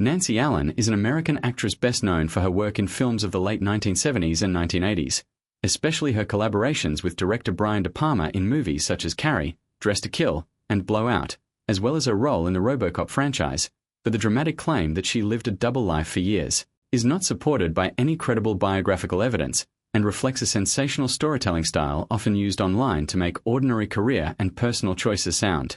Nancy Allen is an American actress best known for her work in films of the late 1970s and 1980s, especially her collaborations with director Brian De Palma in movies such as Carrie, Dressed to Kill, and Blow Out, as well as her role in the RoboCop franchise. But the dramatic claim that she lived a double life for years is not supported by any credible biographical evidence and reflects a sensational storytelling style often used online to make ordinary career and personal choices sound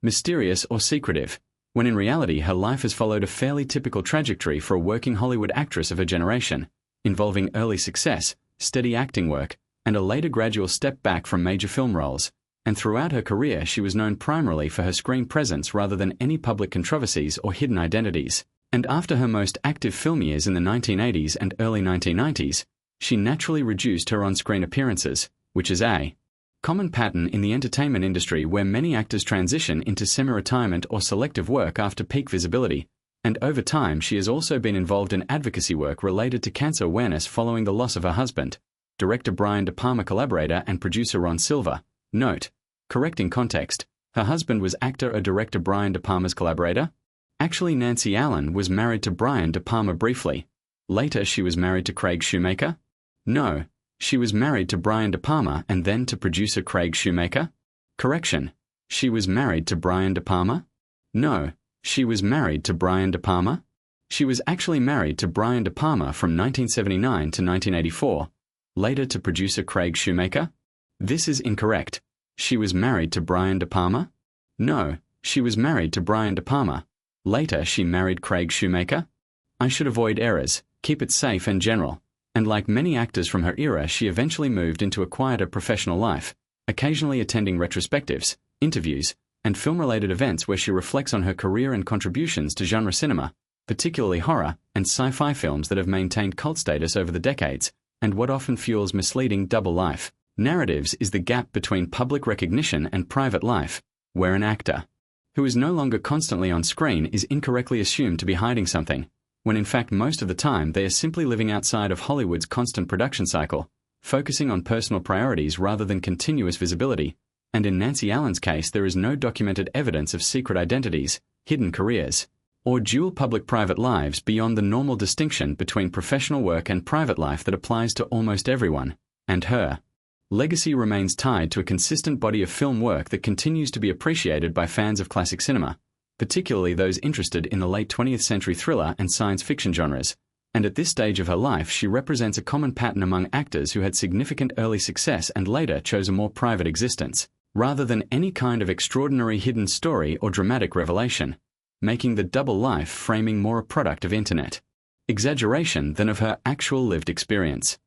mysterious or secretive, when in reality her life has followed a fairly typical trajectory for a working Hollywood actress of her generation, involving early success, steady acting work, and a later gradual step back from major film roles. And throughout her career she was known primarily for her screen presence rather than any public controversies or hidden identities. And after her most active film years in the 1980s and early 1990s, she naturally reduced her on-screen appearances, which is a common pattern in the entertainment industry where many actors transition into semi-retirement or selective work after peak visibility, and over time she has also been involved in advocacy work related to cancer awareness following the loss of her husband, director Brian De Palma collaborator and producer Ron Silva. Note: correcting context, her husband was actor or director Brian De Palma's collaborator? Actually, Nancy Allen was married to Brian De Palma briefly. Later she was married to Craig Shoemaker? No. She was married to Brian De Palma and then to producer Craig Shoemaker? Correction. She was married to Brian De Palma? No. She was married to Brian De Palma? She was actually married to Brian De Palma from 1979 to 1984. Later to producer Craig Shoemaker? This is incorrect. She was married to Brian De Palma? No. She was married to Brian De Palma. Later she married Craig Shoemaker? I should avoid errors, keep it safe and general. And like many actors from her era, she eventually moved into a quieter professional life, occasionally attending retrospectives, interviews, and film-related events where she reflects on her career and contributions to genre cinema, particularly horror and sci-fi films that have maintained cult status over the decades, and what often fuels misleading double life narratives is the gap between public recognition and private life, where an actor who is no longer constantly on screen is incorrectly assumed to be hiding something, when in fact most of the time they are simply living outside of Hollywood's constant production cycle, focusing on personal priorities rather than continuous visibility. And in Nancy Allen's case there is no documented evidence of secret identities, hidden careers, or dual public-private lives beyond the normal distinction between professional work and private life that applies to almost everyone. And her legacy remains tied to a consistent body of film work that continues to be appreciated by fans of classic cinema, particularly those interested in the late 20th century thriller and science fiction genres. And at this stage of her life she represents a common pattern among actors who had significant early success and later chose a more private existence, rather than any kind of extraordinary hidden story or dramatic revelation, making the double life framing more a product of internet exaggeration than of her actual lived experience.